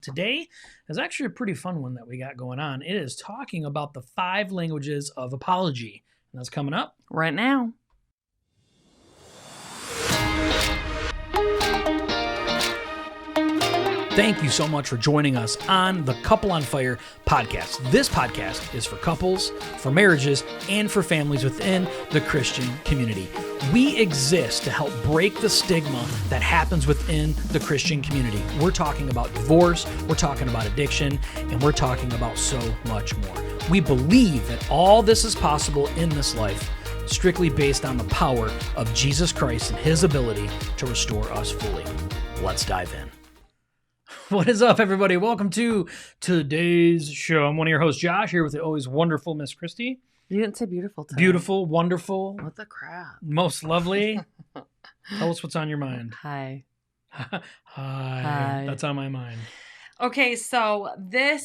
Today is actually a pretty fun one that we got going on. It is talking about the 5 languages of apology. And that's coming up right now. Thank you so much for joining us on the Couple on Fire podcast. This podcast is for couples, for marriages, and for families within the Christian community. We exist to help break the stigma that happens within the Christian community. We're talking about divorce, we're talking about addiction, and we're talking about so much more. We believe that all this is possible in this life, strictly based on the power of Jesus Christ and his ability to restore us fully. Let's dive in. What is up, everybody? Welcome to today's show. I'm one of your hosts, Josh, here with the always wonderful Miss Christy. You didn't say beautiful today. Beautiful, wonderful. What the crap? Most lovely. Tell us what's on your mind. Hi. Hi. That's on my mind. Okay, so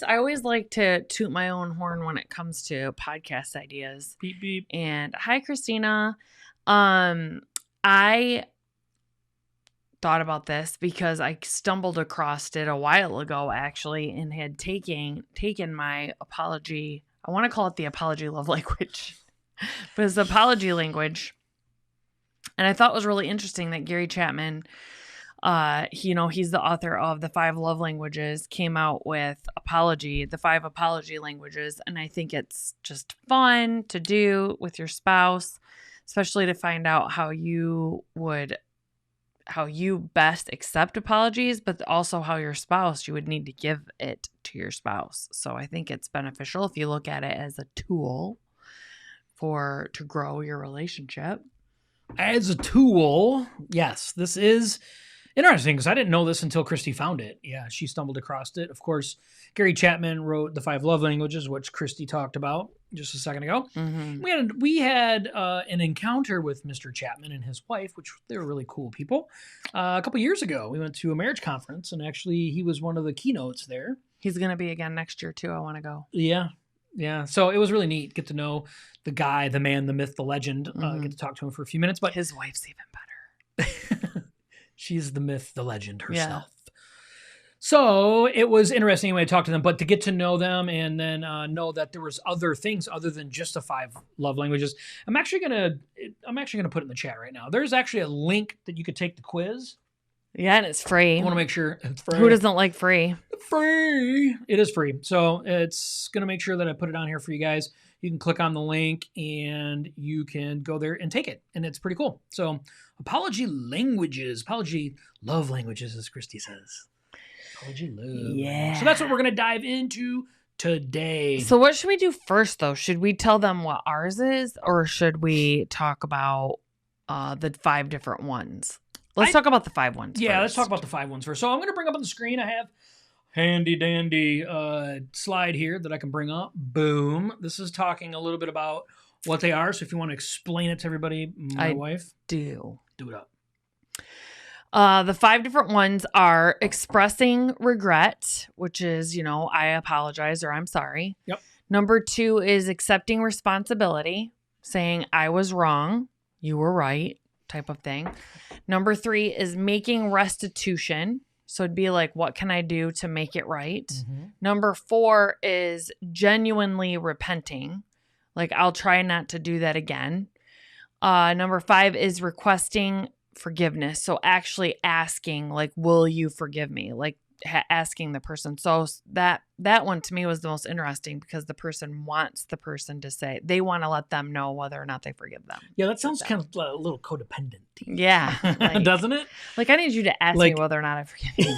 I always like to toot my own horn when it comes to podcast ideas. Beep, beep. And hi, Christina. I thought about this because I stumbled across it a while ago, actually, and had taken my apology. I want to call it the apology love language, but it's the apology language. And I thought it was really interesting that Gary Chapman, he's the author of the 5 love languages, came out with the 5 apology languages. And I think it's just fun to do with your spouse, especially to find out how you best accept apologies, but also how you would need to give it to your spouse. So I think it's beneficial if you look at it as a tool to grow your relationship. As a tool, yes, this is interesting because I didn't know this until Christy found it. Yeah, she stumbled across it. Of course, Gary Chapman wrote the 5 love languages, which Christy talked about just a second ago. Mm-hmm. We had an encounter with Mr. Chapman and his wife, which they were really cool people. A couple years ago, we went to a marriage conference, and actually he was one of the keynotes there. He's going to be again next year, too. I want to go. Yeah. So it was really neat. Get to know the guy, the man, the myth, the legend. Get to talk to him for a few minutes. But his wife's even better. She's the myth, the legend herself. Yeah. So it was interesting when I talked to them, but to get to know them and then know that there was other things other than just the 5 love languages. I'm actually gonna put it in the chat right now. There's actually a link that you could take the quiz. Yeah, and it's free. I want to make sure it's free. Who doesn't like free? Free. It is free. So it's going to make sure that I put it on here for you guys. You can click on the link and you can go there and take it. And it's pretty cool. So apology love languages, as Christy says. Apology love. Yeah. So that's what we're going to dive into today. So what should we do first, though? Should we tell them what ours is, or should we talk about the 5 different ones? Let's talk about the 5 ones Yeah, first. let's talk about the 5 ones first. So I'm going to bring up on the screen, I have handy dandy slide here that I can bring up. Boom. This is talking a little bit about what they are. So if you want to explain it to everybody, wife. Do it up. The 5 different ones are expressing regret, which is, I apologize or I'm sorry. Yep. Number 2 is accepting responsibility, saying I was wrong, you were right, type of thing. Number 3 is making restitution. So it'd be like, what can I do to make it right? Mm-hmm. Number 4 is genuinely repenting. Like, I'll try not to do that again. Number 5 is requesting forgiveness. So actually asking, like, will you forgive me? Like asking the person. So that one to me was the most interesting because the person wants the person to say, they want to let them know whether or not they forgive them. Yeah, that sounds kind of a little codependent. Yeah. Like, doesn't it? Like, I need you to ask me whether or not I forgive you.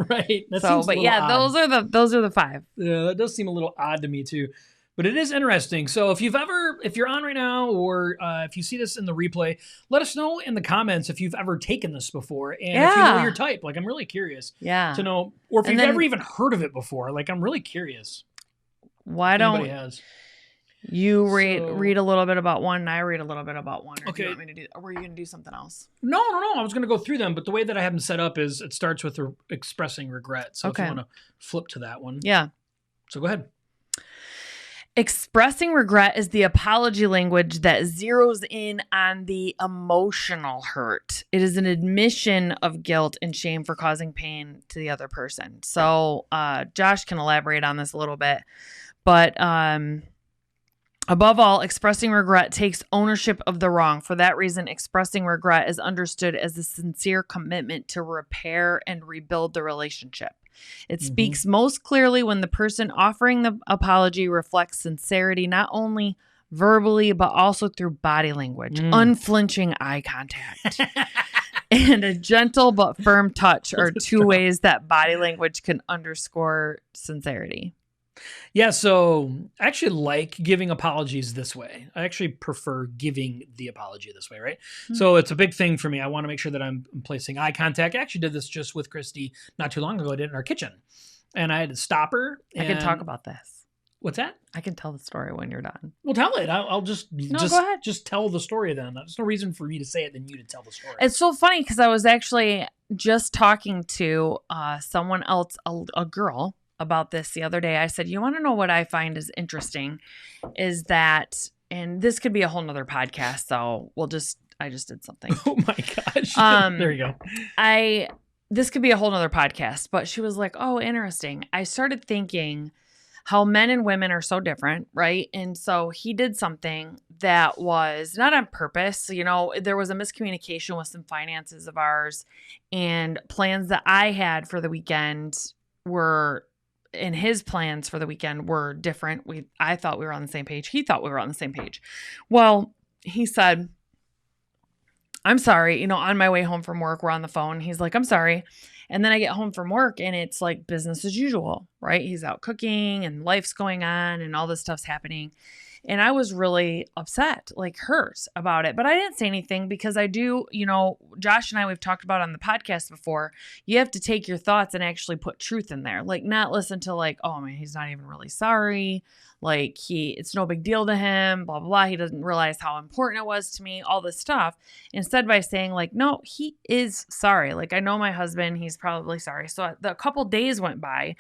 Right. That so, but yeah, odd. those are the 5. Yeah, that does seem a little odd to me too. But it is interesting. So if you're on right now, or if you see this in the replay, let us know in the comments if you've ever taken this before, and if you know your type. Like, I'm really curious to know, or if you've ever even heard of it before. Like, I'm really curious. Why don't you read a little bit about one, and I read a little bit about one? Or okay. Do you want me to do? Or were you going to do something else? No. I was going to go through them, but the way that I have them set up is it starts with expressing regret. So if you want to flip to that one, yeah. So go ahead. Expressing regret is the apology language that zeroes in on the emotional hurt. It is an admission of guilt and shame for causing pain to the other person. So Josh can elaborate on this a little bit. But above all, expressing regret takes ownership of the wrong. For that reason, expressing regret is understood as a sincere commitment to repair and rebuild the relationship. It speaks most clearly when the person offering the apology reflects sincerity, not only verbally, but also through body language, unflinching eye contact, and a gentle but firm touch are two ways that body language can underscore sincerity. Yeah, so I actually like giving apologies this way. I actually prefer giving the apology this way, right? So it's a big thing for me. I want to make sure that I'm placing eye contact. I actually did this just with Christy not too long ago. I did it in our kitchen. And I had to stop her. I can talk about this. What's that? I can tell the story when you're done. Well, tell it. I'll go ahead. Just tell the story then. There's no reason for me to say it than you to tell the story. It's so funny because I was actually just talking to someone else, a girl, about this the other day. I said, you want to know what I find is interesting is that, and this could be a whole nother podcast, so I just did something. Oh my gosh. There you go. This could be a whole nother podcast, but she was like, oh, interesting. I started thinking how men and women are so different, right? And so he did something that was not on purpose. You know, there was a miscommunication with some finances of ours, and plans that I had for the weekend and his plans for the weekend were different. I thought we were on the same page. He thought we were on the same page. Well, he said, I'm sorry, on my way home from work, we're on the phone. He's like, I'm sorry. And then I get home from work and it's like business as usual, right? He's out cooking and life's going on and all this stuff's happening. And I was really upset, like hurt about it. But I didn't say anything because I do, Josh and I, we've talked about on the podcast before, you have to take your thoughts and actually put truth in there. Like not listen to like, oh man, he's not even really sorry. Like it's no big deal to him, blah, blah, blah. He doesn't realize how important it was to me, all this stuff. Instead by saying like, no, he is sorry. Like I know my husband, he's probably sorry. So a couple days went by.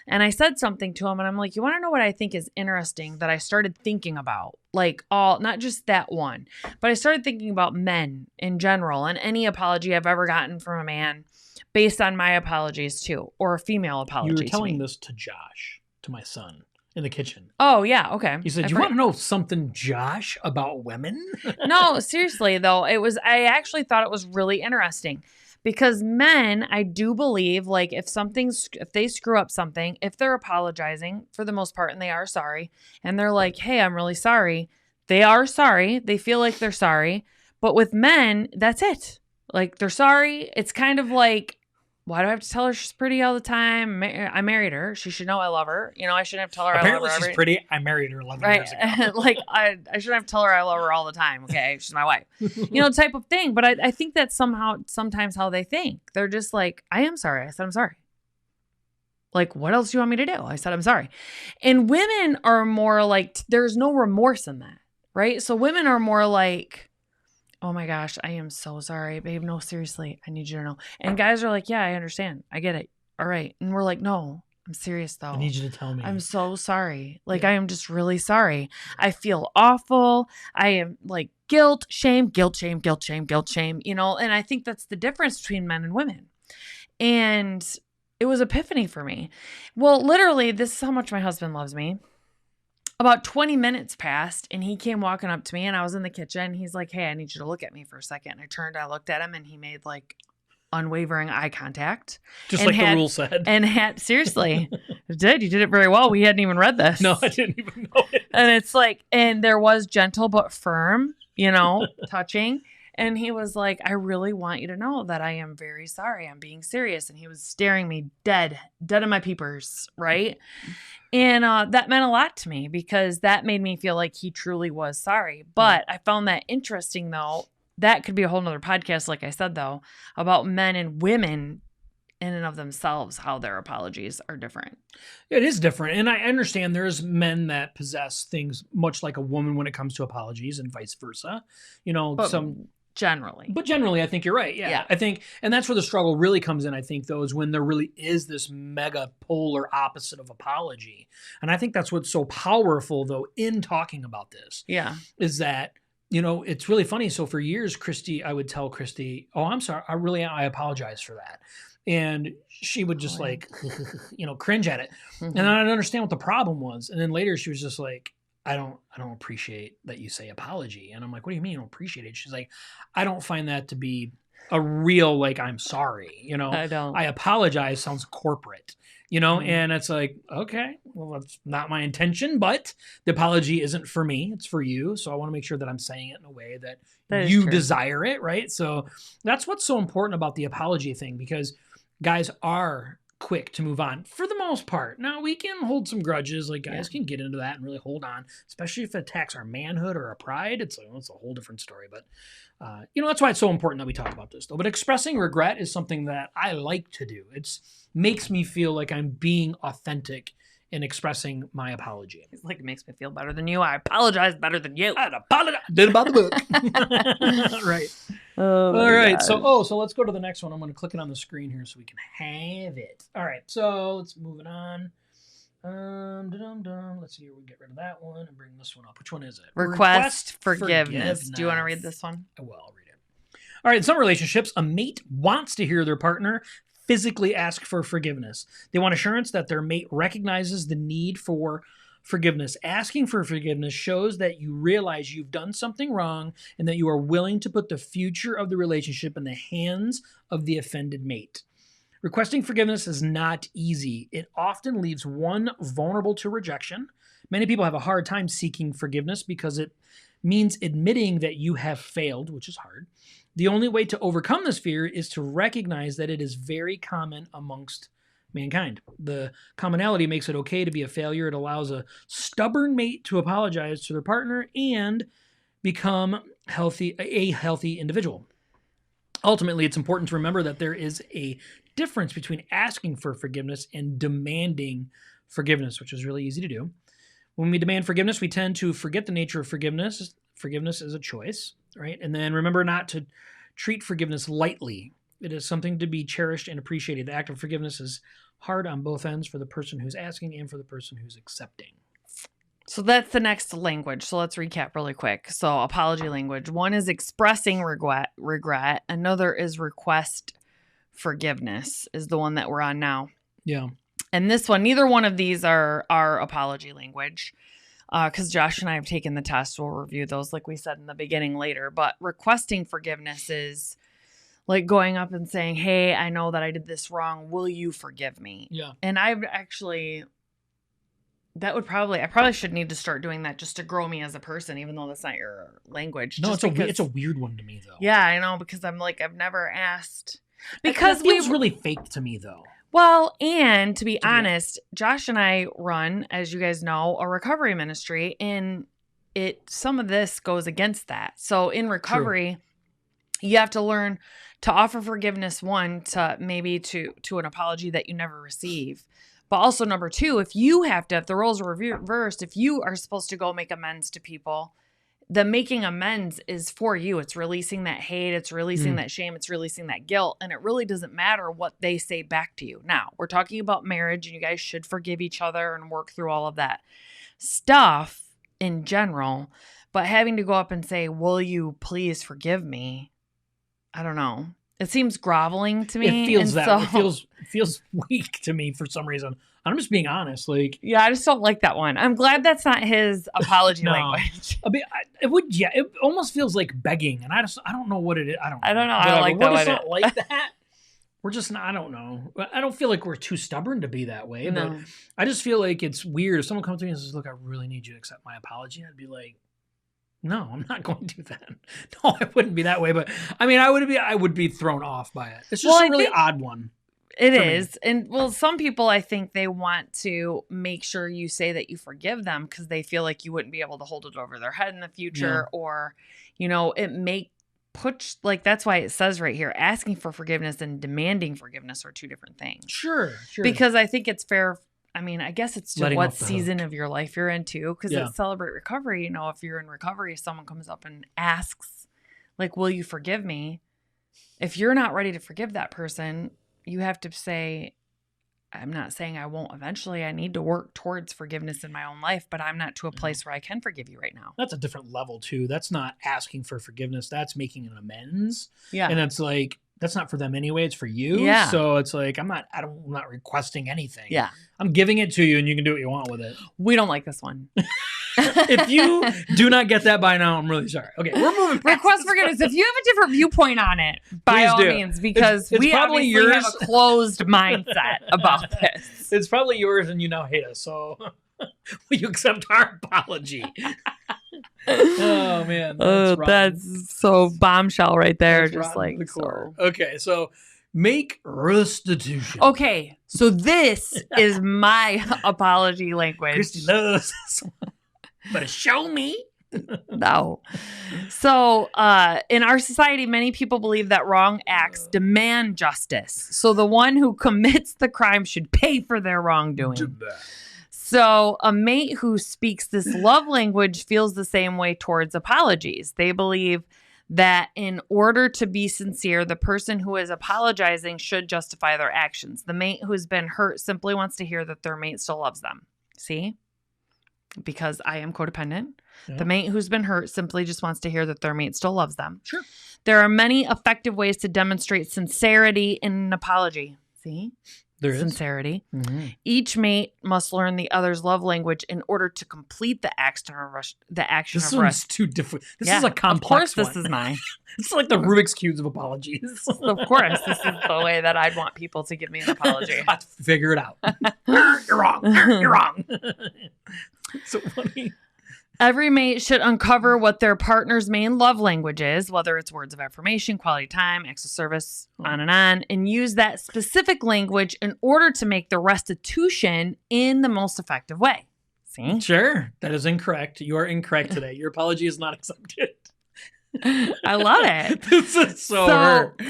And I said something to him and I'm like, you want to know what I think is interesting that I started thinking about? Like not just that one, but I started thinking about men in general and any apology I've ever gotten from a man based on my apologies too, or a female apology. You were telling this to Josh, to my son in the kitchen. Oh yeah. Okay. He said, you want to know something, Josh, about women? No, seriously though. I actually thought it was really interesting. Because men, I do believe, like if they screw up something, if they're apologizing for the most part and they are sorry, and they're like, hey, I'm really sorry. They are sorry. They feel like they're sorry. But with men, that's it. Like they're sorry. It's kind of like, why do I have to tell her she's pretty all the time? I married her. She should know I love her. I shouldn't have to tell her Apparently I love her. She's pretty. I married her 11 years ago. Like I shouldn't have to tell her I love her all the time. Okay, she's my wife. Type of thing. But I think that's sometimes how they think. They're just like, I am sorry. I said I'm sorry. Like, what else do you want me to do? I said I'm sorry. And women are more like, there's no remorse in that, right? So women are more like, oh my gosh, I am so sorry, babe. No, seriously, I need you to know. And guys are like, yeah, I understand. I get it. All right. And we're like, no, I'm serious though. I need you to tell me. I'm so sorry. Like, I am just really sorry. I feel awful. I am like guilt, shame, guilt, shame, guilt, shame, guilt, shame, and I think that's the difference between men and women. And it was epiphany for me. Well, literally, this is how much my husband loves me. About 20 minutes passed and he came walking up to me and I was in the kitchen. He's like, hey, I need you to look at me for a second. And I turned, I looked at him and he made like unwavering eye contact. Just like the rule said. And seriously, it did. You did it very well. We hadn't even read this. No, I didn't even know it. And it's like, and there was gentle but firm, touching. And he was like, I really want you to know that I am very sorry. I'm being serious. And he was staring me dead in my peepers, right? And that meant a lot to me because that made me feel like he truly was sorry. But I found that interesting, though. That could be a whole nother podcast, like I said, though, about men and women in and of themselves, how their apologies are different. It is different. And I understand there's men that possess things much like a woman when it comes to apologies and vice versa. Generally. But generally, I think you're right. Yeah. I think, and that's where the struggle really comes in, I think, though, is when there really is this mega polar opposite of apology. And I think that's what's so powerful, though, in talking about this. Yeah. Is that, it's really funny. So for years, I would tell Christy, oh, I'm sorry. I apologize for that. And she would just cringe at it. Mm-hmm. And I didn't understand what the problem was. And then later she was just like, I don't appreciate that you say apology. And I'm like, what do you mean you don't appreciate it? She's like, I don't find that to be a real, I'm sorry, I don't. I apologize sounds corporate, and it's like, okay, well, that's not my intention, but the apology isn't for me. It's for you. So I want to make sure that I'm saying it in a way that you desire it. Right. So that's what's so important about the apology thing, because guys are quick to move on for the most part. Now we can hold some grudges, guys can get into that and really hold on, especially if it attacks our manhood or our pride. It's a whole different story, but that's why it's so important that we talk about this though. But expressing regret is something that I like to do. It makes me feel like I'm being authentic in expressing my apology. It's it makes me feel better than you. I apologize better than you. I'd apologize. Did about the book. Right. Oh, all right. God. So let's go to the next one. I'm going to click it on the screen here so we can have it. All right. So let's move it on. Let's see here. We'll get rid of that one and bring this one up. Which one is it? Request forgiveness. Do you want to read this one? Well, I'll read it. All right. In some relationships, a mate wants to hear their partner physically ask for forgiveness. They want assurance that their mate recognizes the need for forgiveness. Asking for forgiveness shows that you realize you've done something wrong and that you are willing to put the future of the relationship in the hands of the offended mate. Requesting forgiveness is not easy. It often leaves one vulnerable to rejection. Many people have a hard time seeking forgiveness because it means admitting that you have failed, which is hard. The only way to overcome this fear is to recognize that it is very common amongst mankind. The commonality makes it okay to be a failure. It allows a stubborn mate to apologize to their partner and become a healthy individual. Ultimately, it's important to remember that there is a difference between asking for forgiveness and demanding forgiveness, which is really easy to do. When we demand forgiveness, we tend to forget the nature of forgiveness. Forgiveness is a choice, right? And then remember not to treat forgiveness lightly. It is something to be cherished and appreciated. The act of forgiveness is hard on both ends for the person who's asking and for the person who's accepting. So that's the next language. So let's recap really quick. So apology language. One is expressing regret. Another is request forgiveness is the one that we're on now. Yeah. And this one, neither one of these are our apology language. Because Josh and I have taken the test. We'll review those, like we said in the beginning, later. But requesting forgiveness is like going up and saying, hey, I know that I did this wrong. Will you forgive me? Yeah. And I probably should need to start doing that just to grow me as a person, even though that's not your language. No, it's a weird one to me, though. Yeah, I know, because I'm I've never asked. Because it feels really fake to me, though. Well, and to be honest, Josh and I run, as you guys know, a recovery ministry, and some of this goes against that. So in recovery, you have to learn to offer forgiveness, one, to maybe to an apology that you never receive. But also number two, if the roles are reversed, if you are supposed to go make amends to people, the making amends is for you. It's releasing that hate. It's releasing that shame. It's releasing that guilt. And it really doesn't matter what they say back to you. Now, we're talking about marriage, and you guys should forgive each other and work through all of that stuff in general. But having to go up and say, will you please forgive me? I don't know. It seems groveling to me. It feels it feels weak to me for some reason. I'm just being honest. Yeah, I just don't like that one. I'm glad that's not his apology language. It almost feels like begging, and I don't know what it is. I don't know. I like that. We're just not like that. We're just not. I don't know. I don't feel like we're too stubborn to be that way. No. But I just feel like it's weird if someone comes to me and says, "Look, I really need you to accept my apology." I'd be like, no, I'm not going to do that. No, I wouldn't be that way. But I mean, I would be thrown off by it. It's just a really odd one. It is. And some people, I think they want to make sure you say that you forgive them because they feel like you wouldn't be able to hold it over their head in the future. Yeah. Or, that's why it says right here, asking for forgiveness and demanding forgiveness are two different things. Sure. Because I think it's fair. I mean, I guess it's just what season of your life you're into, because it's Celebrate Recovery. If you're in recovery, if someone comes up and asks, Like, will you forgive me? If you're not ready to forgive that person, you have to say, I'm not saying I won't eventually. I need to work towards forgiveness in my own life, but I'm not to a place where I can forgive you right now. That's a different level too. That's not asking for forgiveness. That's making an amends. Yeah. And it's like, that's not for them anyway. It's for you. Yeah. So it's like, I'm not requesting anything. Yeah. I'm giving it to you and you can do what you want with it. We don't like this one. If you do not get that by now, I'm really sorry. Okay, we're moving past Request forgiveness. If you have a different viewpoint on it, by Please all do. means, because It's we probably obviously yours. have a closed mindset about this. It's probably yours and you now hate us. So will you accept our apology? Oh, man. That's so bombshell right there. That's just rotten like to the core. so. Okay, so make restitution. Okay, so this is my apology language. Christy loves this one. But show me. No. So, in our society, many people believe that wrong acts demand justice. So the one who commits the crime should pay for their wrongdoing. So a mate who speaks this love language feels the same way towards apologies. They believe that in order to be sincere, the person who is apologizing should justify their actions. The mate who's been hurt simply wants to hear that their mate still loves them. See? Because I am codependent. Yeah. The mate who's been hurt simply just wants to hear that their mate still loves them. Sure. There are many effective ways to demonstrate sincerity in an apology. See? There is. Sincerity. Mm-hmm. Each mate must learn the other's love language in order to complete the action of This one's too different. This is a complex one. Of course, this is mine. It's like the Rubik's Cubes of apologies. Of course, this is the way that I'd want people to give me an apology. I have to figure it out. You're wrong. You're wrong. So funny. Every mate should uncover what their partner's main love language is, whether it's words of affirmation, quality time, acts of service, on, and use that specific language in order to make the restitution in the most effective way. See? Sure. That is incorrect. You are incorrect today. Your apology is not accepted. I love it. This is so hurt.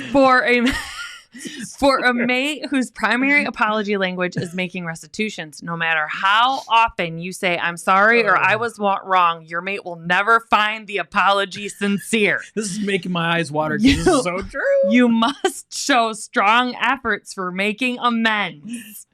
For a mate whose primary apology language is making restitutions, no matter how often you say, I'm sorry or I was wrong, your mate will never find the apology sincere. This is making my eyes water because this is so true. You must show strong efforts for making amends.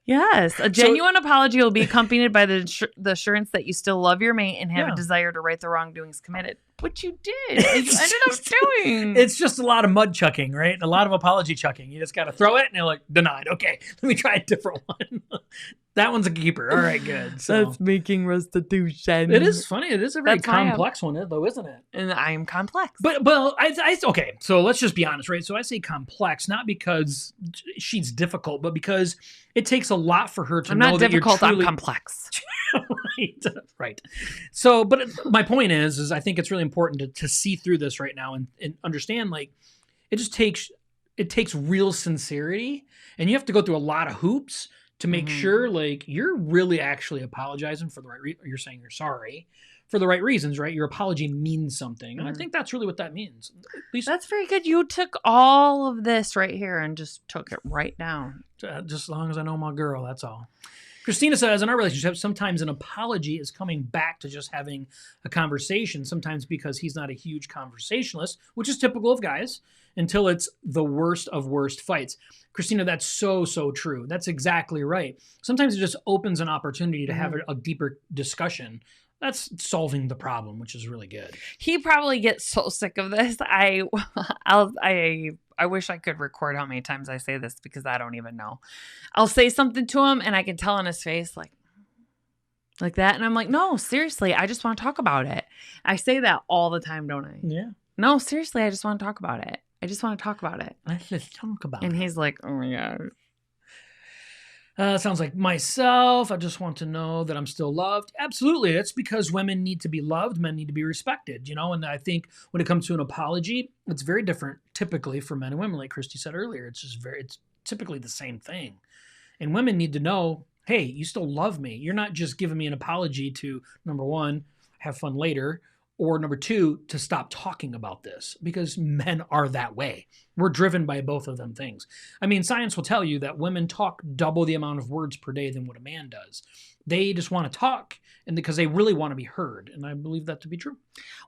Yes. A genuine apology will be accompanied by the assurance that you still love your mate and have a desire to right the wrongdoings committed. Which you did. You ended up doing. It's just a lot of mud chucking, right? A lot of apology chucking. You just got to throw it and you're like, denied. Okay, let me try a different one. That one's a keeper. All right, good. So that's making restitution. It is funny. It is a very complex one, though, isn't it? And I am complex. But I okay, so let's just be honest, right? So I say complex, not because she's difficult, but because it takes a lot for her to know that you're truly... I'm complex. Right. So, but my point is I think it's really important to see through this right now and understand, like, it takes real sincerity, and you have to go through a lot of hoops to make sure, like, you're really actually apologizing for the right reason. You're saying you're sorry for the right reasons, right? Your apology means something. And I think that's really what that means. At least that's very good. You took all of this right here and just took it right down. Just as long as I know my girl, that's all. Christina says, in our relationship, sometimes an apology is coming back to just having a conversation, sometimes because he's not a huge conversationalist, which is typical of guys, until it's the worst of worst fights. Christina, that's so true. That's exactly right. Sometimes it just opens an opportunity to have a deeper discussion. That's solving the problem, which is really good. He probably gets so sick of this. I wish I could record how many times I say this because I don't even know. I'll say something to him and I can tell on his face like that. And I'm like, no, seriously, I just want to talk about it. I say that all the time, don't I? Yeah. No, seriously, I just want to talk about it. I just want to talk about it. Let's just talk about it. And he's like, oh my God. Sounds like myself. I just want to know that I'm still loved. Absolutely. That's because women need to be loved. Men need to be respected, and I think when it comes to an apology, it's very different typically for men and women. Like Christy said earlier, it's typically the same thing. And women need to know, hey, you still love me. You're not just giving me an apology to, number one, have fun later, or number two, to stop talking about this, because men are that way. We're driven by both of them things. I mean, science will tell you that women talk double the amount of words per day than what a man does. They just want to talk, and because they really want to be heard. And I believe that to be true.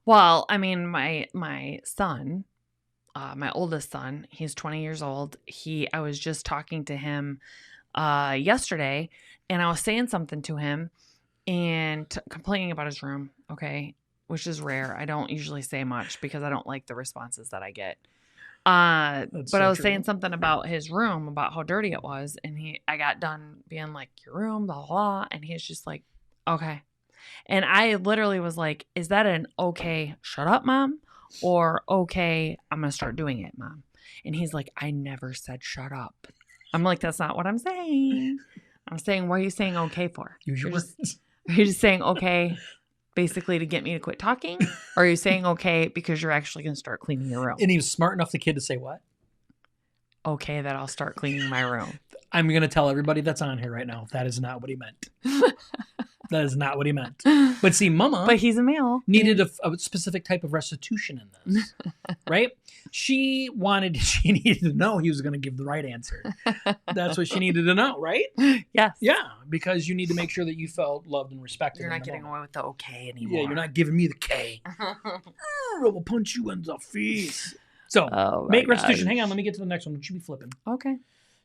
Well, I mean, my son, my oldest son, he's 20 years old. I was just talking to him yesterday, and I was saying something to him and complaining about his room, okay, which is rare. I don't usually say much because I don't like the responses that I get. But I was saying something about his room, about how dirty it was, and I got done being like, your room, blah, blah, blah, and he's just like, okay. And I literally was like, is that an okay, shut up, Mom? Or okay, I'm going to start doing it, Mom? And he's like, I never said shut up. I'm like, that's not what I'm saying. I'm saying, what are you saying okay for? Use your words. Are you just saying okay basically to get me to quit talking? Or are you saying okay because you're actually going to start cleaning your room? And he was smart enough, the kid, to say what? Okay, that I'll start cleaning my room. I'm going to tell everybody that's on here right now, that is not what he meant. That is not what he meant. But see, Mama, but he's a male, needed a specific type of restitution in this, right? She needed to know he was going to give the right answer. That's what she needed to know, right? Yes. Yeah, because you need to make sure that you felt loved and respected. You're not getting away with the okay anymore. Yeah, you're not giving me the K. I will punch you in the face. So, make restitution. Hang on, let me get to the next one. Don't you be flipping. Okay.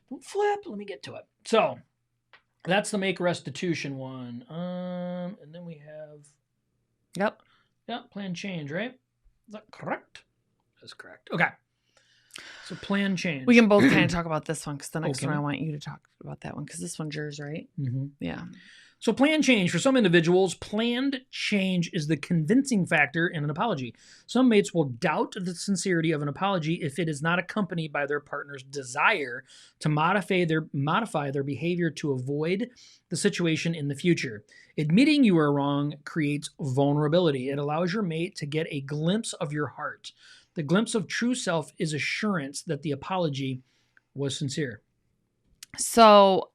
Don't flip. Let me get to it. So, that's the make restitution one. And then we have... Yep, plan change, right? Is that correct? That's correct. Okay. So, plan change. We can both kind of talk about this one, because the next one I want you to talk about that one, because this one's yours, right? Mm-hmm. Yeah. So plan change. For some individuals, planned change is the convincing factor in an apology. Some mates will doubt the sincerity of an apology if it is not accompanied by their partner's desire to modify their behavior to avoid the situation in the future. Admitting you are wrong creates vulnerability. It allows your mate to get a glimpse of your heart. The glimpse of true self is assurance that the apology was sincere. So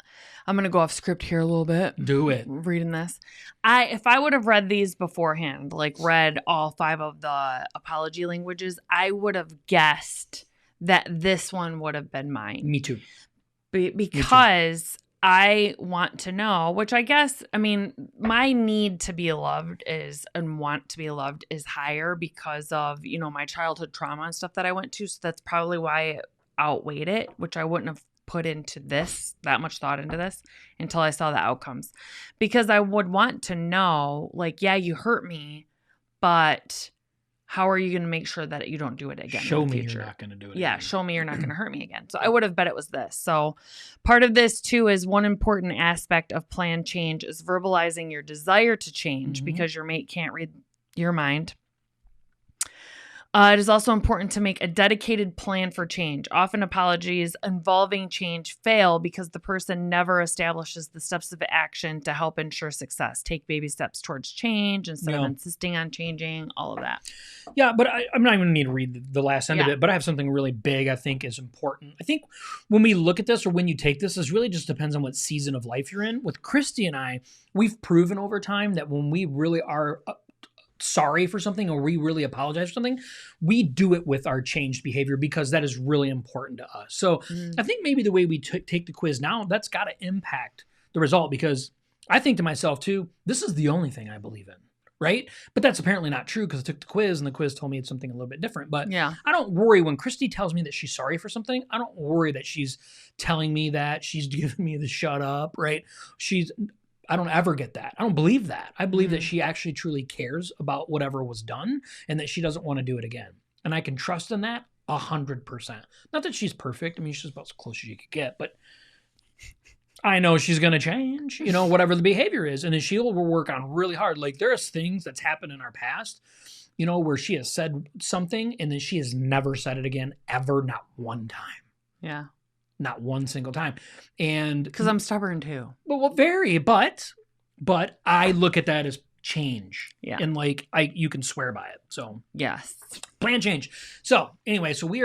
I'm going to go off script here a little bit. Do it. Reading this. If I would have read these beforehand, like read all 5 of the apology languages, I would have guessed that this one would have been mine. Me too. Because I want to know, which I guess, I mean, my need to be loved and want to be loved is higher because of, my childhood trauma and stuff that I went to. So that's probably why it outweighed it, which I wouldn't have put into that much thought into this until I saw the outcomes, because I would want to know, like, yeah, you hurt me, but how are you going to make sure that you don't do it again? Show me you're not going to do it again. Show me you're not going to hurt me again. So I would have bet it was this. So part of this too is one important aspect of plan change is verbalizing your desire to change, because your mate can't read your mind. It is also important to make a dedicated plan for change. Often apologies involving change fail because the person never establishes the steps of action to help ensure success. Take baby steps towards change instead of insisting on changing, all of that. Yeah, but I'm not even going to need to read the last end of it, but I have something really big I think is important. I think when we look at this, or when you take this, it really just depends on what season of life you're in. With Christy and I, we've proven over time that when we really are sorry for something, or we really apologize for something, we do it with our changed behavior, because that is really important to us. So I think maybe the way we take the quiz now, that's got to impact the result, because I think to myself too, this is the only thing I believe in, right? But that's apparently not true, because I took the quiz and the quiz told me it's something a little bit different. But I don't worry when Christy tells me that she's sorry for something. I don't worry that she's telling me that she's giving me the shut up, right? I don't ever get that. I don't believe that. I believe that she actually truly cares about whatever was done, and that she doesn't want to do it again. And I can trust in that 100%. Not that she's perfect. I mean, she's about as close as you could get, but I know she's going to change, whatever the behavior is. And then she will work on really hard. Like, there's things that's happened in our past, where she has said something and then she has never said it again, ever, not one time. Yeah. Not one single time. And because I'm stubborn too. Well, but I look at that as change. Yeah. And you can swear by it. So yes. Plan change. So anyway, so we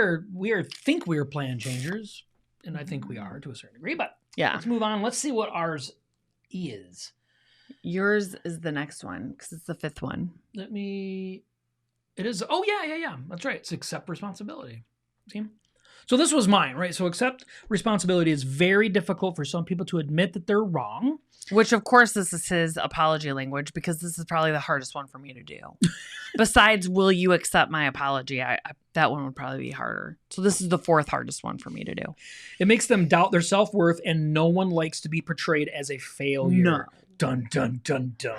think we are plan changers, and I think we are to a certain degree, but let's move on. Let's see what ours is. Yours is the next one, because it's the 5th one. Let me It is. Oh, yeah. That's right. It's accept responsibility. See? So this was mine, right? So accept responsibility is very difficult for some people to admit that they're wrong. Which, of course, this is his apology language, because this is probably the hardest one for me to do. Besides, will you accept my apology? That one would probably be harder. So this is the fourth hardest one for me to do. It makes them doubt their self-worth, and no one likes to be portrayed as a failure. No. Dun, dun, dun, dun.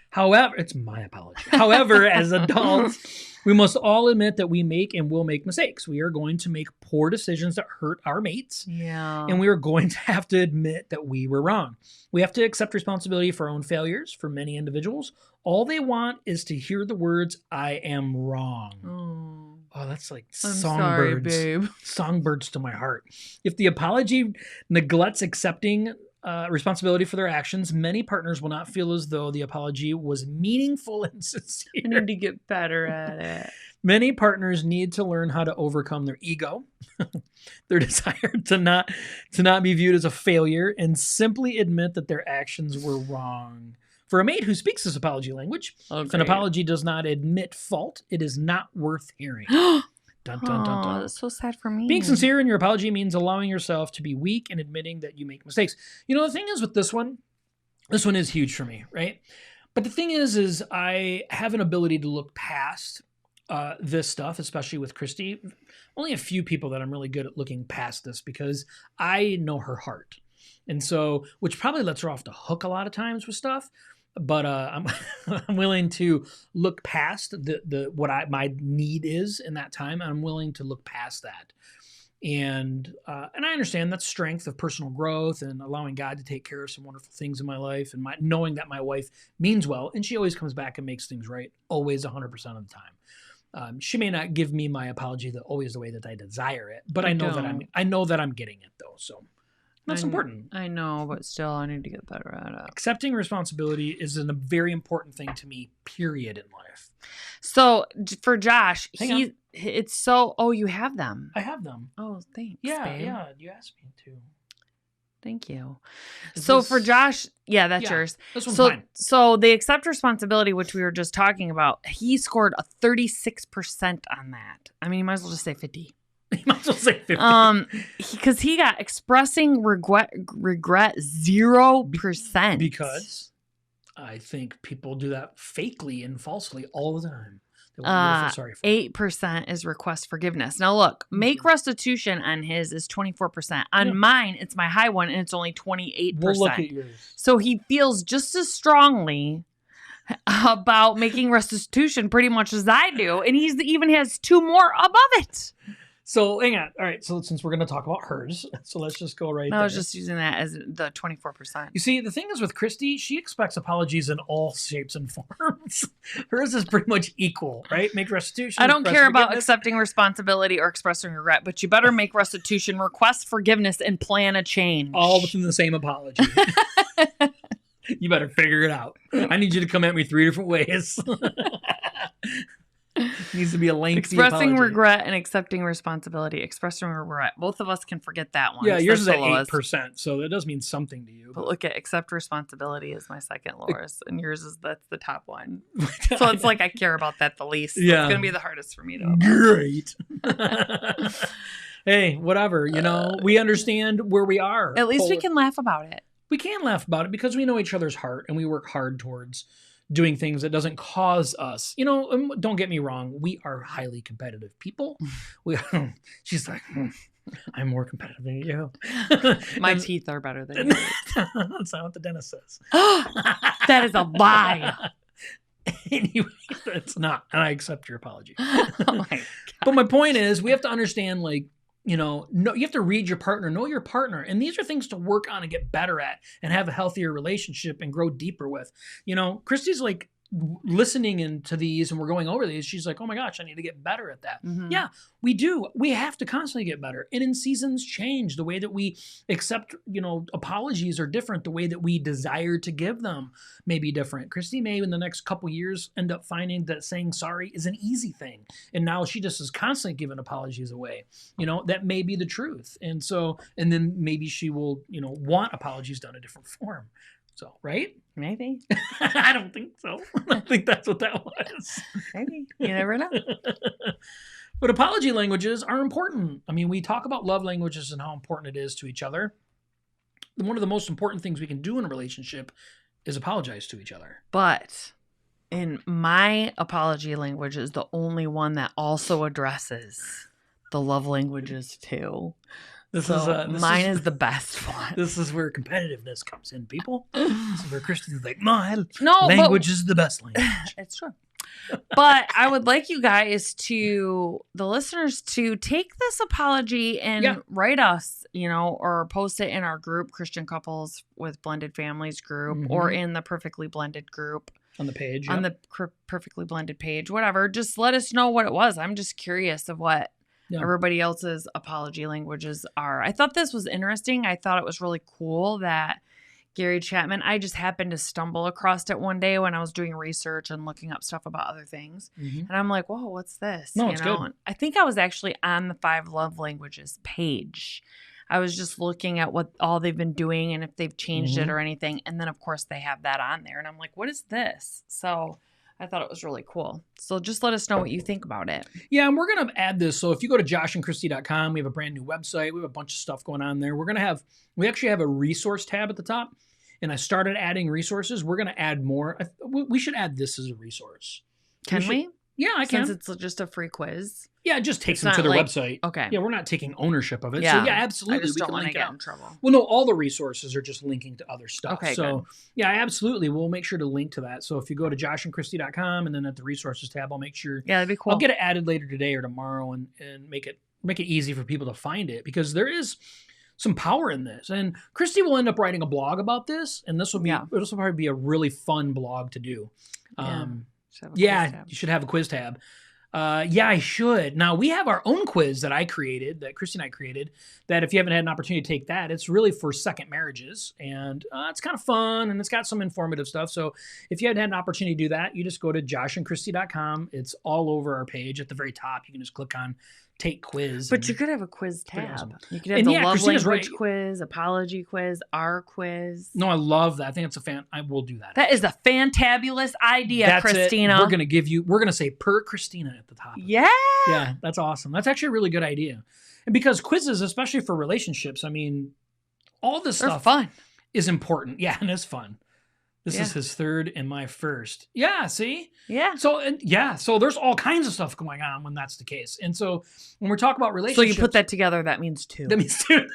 However, it's my apology. However, as adults, we must all admit that we make and will make mistakes. We are going to make poor decisions that hurt our mates. Yeah. And we are going to have to admit that we were wrong. We have to accept responsibility for our own failures. For many individuals, all they want is to hear the words, I am wrong. Oh, that's like songbirds. Sorry, babe. Songbirds to my heart. If the apology neglects accepting responsibility for their actions, many partners will not feel as though the apology was meaningful and sincere. I need to get better at it. Many partners need to learn how to overcome their ego, their desire to not be viewed as a failure, and simply admit that their actions were wrong. For a mate who speaks this apology language, if an apology does not admit fault, it is not worth hearing. Dun, dun, dun, dun. That's so sad for me. Being sincere in your apology means allowing yourself to be weak and admitting that you make mistakes. You know, the thing is with this one is huge for me, right? But the thing is I have an ability to look past this stuff, especially with Christy. Only a few people that I'm really good at looking past this, because I know her heart. And so, which probably lets her off the hook a lot of times with stuff. But I'm willing to look past what my need is in that time. I'm willing to look past that, and I understand that's strength of personal growth and allowing God to take care of some wonderful things in my life, and knowing that my wife means well, and she always comes back and makes things right, always 100% of the time. She may not give me my apology always the way that I desire it, but I know that I'm getting it though. So. That's important. I know, but still, I need to get better at it. Accepting responsibility is a very important thing to me, period, in life. So, for Josh, it's so... Oh, you have them. I have them. Oh, thanks, Yeah, babe. yeah, you asked me to. Thank you. So for Josh, that's yours. This one's fine. So the accept responsibility, which we were just talking about, he scored a 36% on that. I mean, you might as well just say 50. You might as well say 50. Because he got expressing regret 0%. Because I think people do that fakely and falsely all the time. They want you to feel sorry for 8% is request forgiveness. Now look, make restitution on his is 24%. On mine, it's my high one, and it's only 28%. We'll look at yours. So he feels just as strongly about making restitution pretty much as I do, and he even has 2 more above it. So hang on. All right. So since we're going to talk about hers, so let's just go right there. I was just using that as the 24%. You see, the thing is with Christy, she expects apologies in all shapes and forms. Hers is pretty much equal, right? Make restitution. I don't care about accepting responsibility or expressing regret, but you better make restitution, request forgiveness, and plan a change. All within the same apology. You better figure it out. I need you to come at me 3 different ways. Needs to be a lengthy expressing apology. Regret and accepting responsibility. Expressing regret. Both of us can forget that one. Yeah, yours is at 8%, so that does mean something to you. But look at accept responsibility is my second lowest, and yours is that's the top one. So it's like I care about that the least. So yeah, it's gonna be the hardest for me to. Great. Hey, whatever. You know, we understand where we are. At least we can laugh about it. We can laugh about it because we know each other's heart, and we work hard towards doing things that doesn't cause us. You know, don't get me wrong. We are highly competitive people. She's like, I'm more competitive than you. My teeth are better than yours. That's not what the dentist says. That is a lie. Anyway, it's not. And I accept your apology. Oh my God. But my point is, we have to understand, like, you know, you have to read your partner, know your partner. And these are things to work on and get better at and have a healthier relationship and grow deeper with. You know, Christy's like listening into these and we're going over these. She's like, oh my gosh, I need to get better at that. Mm-hmm. Yeah, we do. We have to constantly get better. And in seasons change, the way that we accept, you know, apologies are different. The way that we desire to give them may be different. Christy may in the next couple years end up finding that saying sorry is an easy thing. And now she just is constantly giving apologies away. You know, that may be the truth. And so, and then maybe she will, you know, want apologies done a different form. So, right? Maybe. I don't think so. I don't think that's what that was. Maybe. You never know. But apology languages are important. I mean, we talk about love languages and how important it is to each other. One of the most important things we can do in a relationship is apologize to each other. But in my apology language is the only one that also addresses the love languages too. Mine is the best one. This is where competitiveness comes in, people. This is where Christian's like, no, language is the best language. It's true. But I would like you guys the listeners, to take this apology and write us, or post it in our group, Christian Couples with Blended Families group, or in the Perfectly Blended group. On the page. On the Perfectly Blended page, whatever. Just let us know what it was. I'm just curious of what everybody else's apology languages are. I thought this was interesting. I thought it was really cool that Gary Chapman, I just happened to stumble across it one day when I was doing research and looking up stuff about other things. And I'm like, whoa, what's this? No, it's good. And I think I was actually on the 5 love languages page. I was just looking at what all they've been doing and if they've changed it or anything. And then, of course, they have that on there. And I'm like, what is this? So I thought it was really cool. So just let us know what you think about it. Yeah, and we're going to add this. So if you go to joshandchristy.com, we have a brand new website. We have a bunch of stuff going on there. We actually have a resource tab at the top. And I started adding resources. We're going to add more. We should add this as a resource. Can we? Yeah, I can. Since it's just a free quiz. Yeah, it just takes them to their website. Okay. Yeah, we're not taking ownership of it. Yeah. So yeah, absolutely. I just don't want to get out. in trouble. Well, no, all the resources are just linking to other stuff. Okay, so good. Yeah, absolutely. We'll make sure to link to that. So if you go to joshandchristy.com and then at the resources tab, I'll make sure. Yeah, that'd be cool. I'll get it added later today or tomorrow and make it easy for people to find it, because there is some power in this. And Christy will end up writing a blog about this, and this will probably be a really fun blog to do. You should have a quiz tab. I should. Now, we have our own quiz that Christy and I created, that if you haven't had an opportunity to take that, it's really for second marriages. And it's kind of fun, and it's got some informative stuff. So if you haven't had an opportunity to do that, you just go to joshandchristy.com. It's all over our page. At the very top, you can just click on Take Quiz. But you could have a quiz tab. You could have the love language quiz, apology quiz, our quiz. No, I love that. I think it's I will do that. That is a fantabulous idea, that's Christina. We're going to say per Christina at the top. Yeah. Yeah, that's awesome. That's actually a really good idea. And because quizzes, especially for relationships, I mean, all this stuff fun. Is important. Yeah, and it's fun. This is his third and my first. Yeah, see? Yeah. So there's all kinds of stuff going on when that's the case. And so when we're talking about relationships. So you put that together, that means 2. That means 2.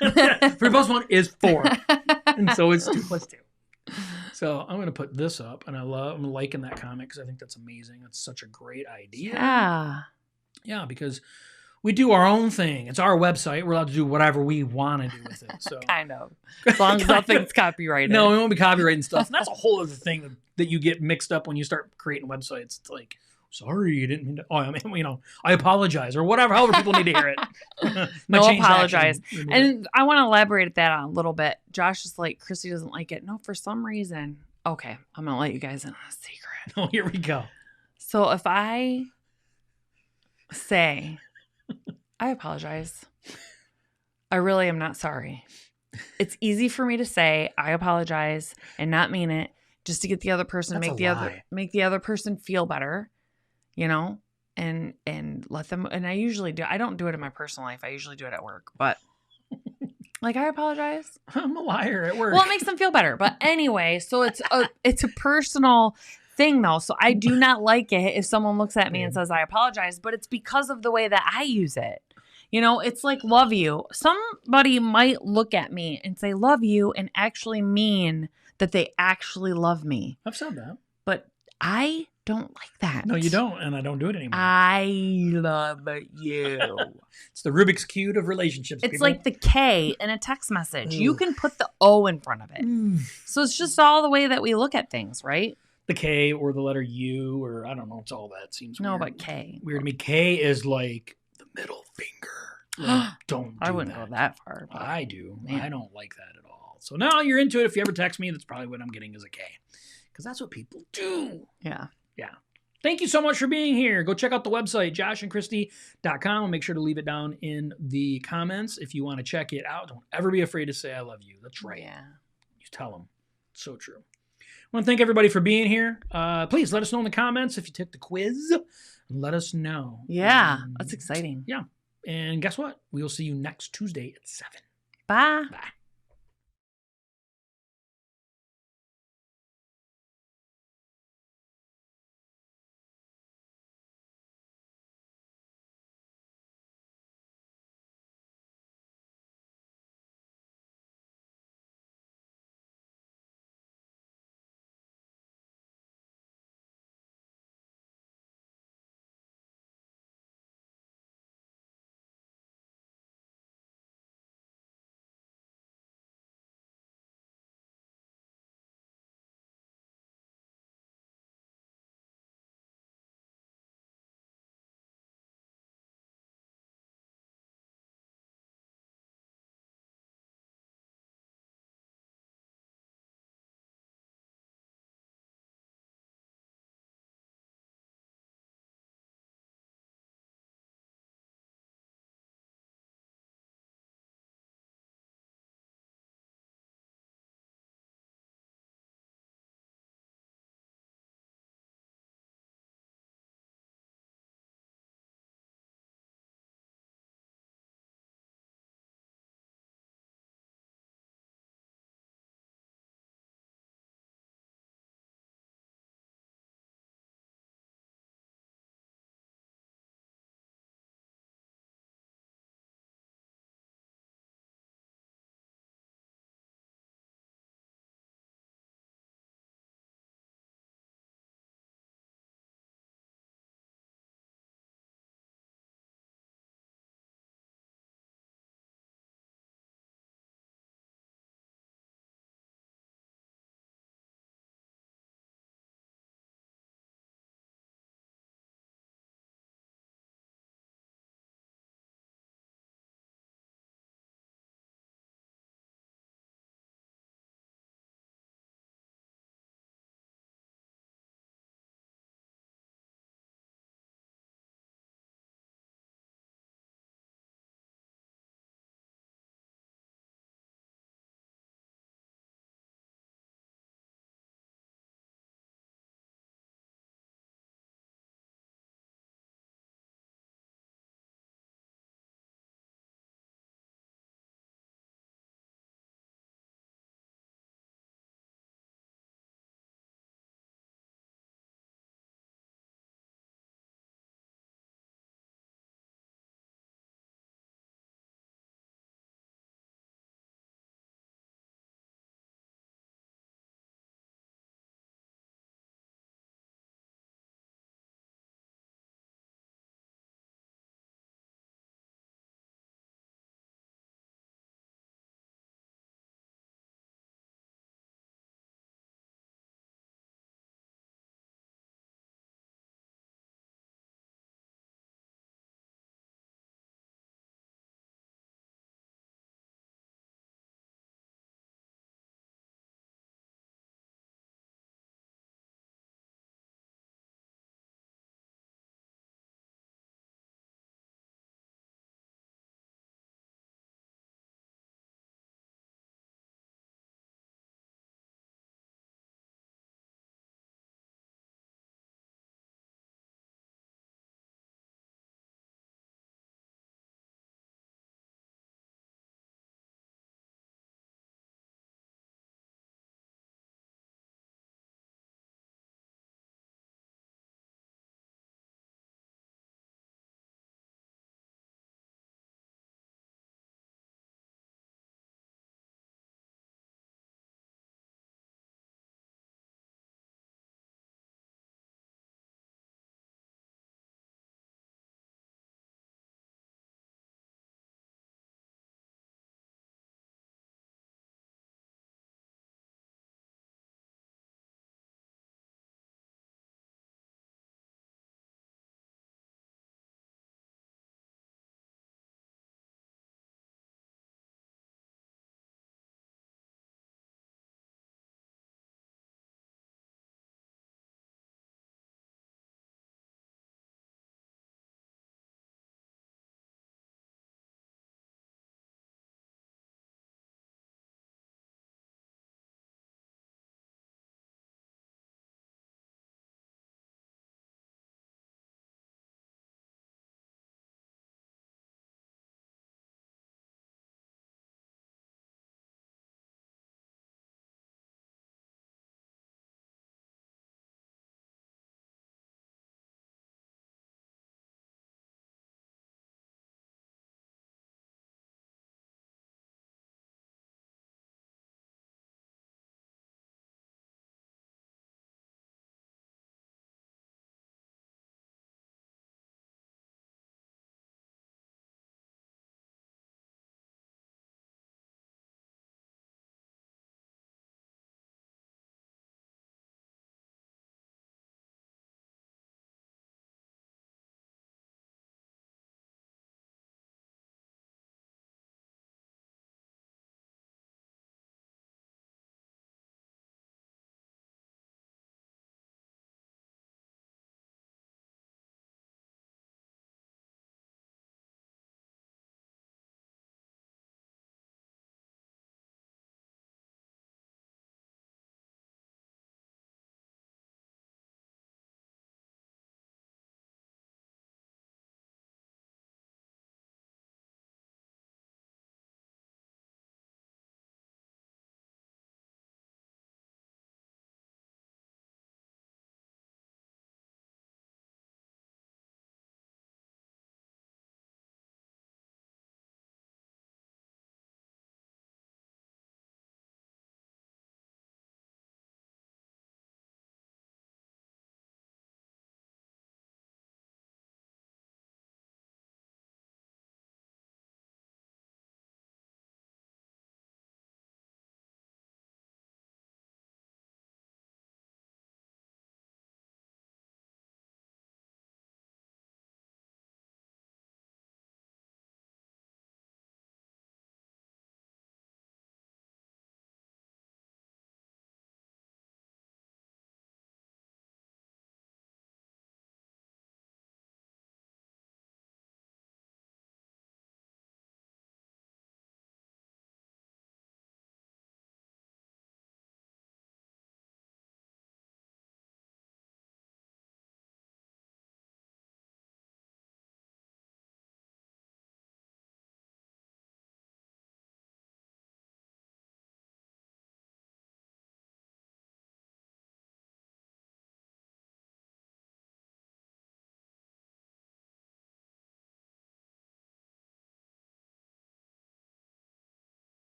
3 plus 1 is 4. And so it's 2 plus 2. So I'm going to put this up, and I'm liking that comment because I think that's amazing. It's such a great idea. Yeah. Yeah, because we do our own thing. It's our website. We're allowed to do whatever we want to do with it. So kind of. As long as nothing's copyrighted. No, we won't be copyrighting stuff. And that's a whole other thing that you get mixed up when you start creating websites. It's like, sorry, you didn't mean to. Oh, I mean, I apologize, or whatever. However people need to hear it. No, apologize. And I want to elaborate that on a little bit. Josh is like, Christy doesn't like it. No, for some reason. Okay, I'm going to let you guys in on a secret. Oh, here we go. So if I say, I apologize, I really am not sorry. It's easy for me to say I apologize and not mean it, just to get the other person, make the other person feel better, and let them. And I usually do. I don't do it in my personal life. I usually do it at work. But like, I apologize. I'm a liar at work. Well, it makes them feel better. But anyway, so it's a personal thing though. So I do not like it if someone looks at me and says I apologize, but it's because of the way that I use it. It's like love you. Somebody might look at me and say love you and actually mean that they actually love me. I've said that. But I don't like that. No, you don't. And I don't do it anymore. I love you. It's the Rubik's Cube of relationships. It's like the K in a text message. You can put the O in front of it. So it's just all the way that we look at things, right? The K or the letter U, or I don't know. It's all that seems weird. No, but K. Weird to me. K is like the middle finger. Like, don't do I wouldn't go that far. I do. Man. I don't like that at all. So now you're into it. If you ever text me, that's probably what I'm getting is a K. Because that's what people do. Yeah. Yeah. Thank you so much for being here. Go check out the website, joshandchristy.com. I'll make sure to leave it down in the comments if you want to check it out. Don't ever be afraid to say I love you. That's right. Yeah. You tell them. So true. I want to thank everybody for being here. Please let us know in the comments if you took the quiz. Let us know. Yeah, that's exciting. Yeah. And guess what? We will see you next Tuesday at 7. Bye. Bye.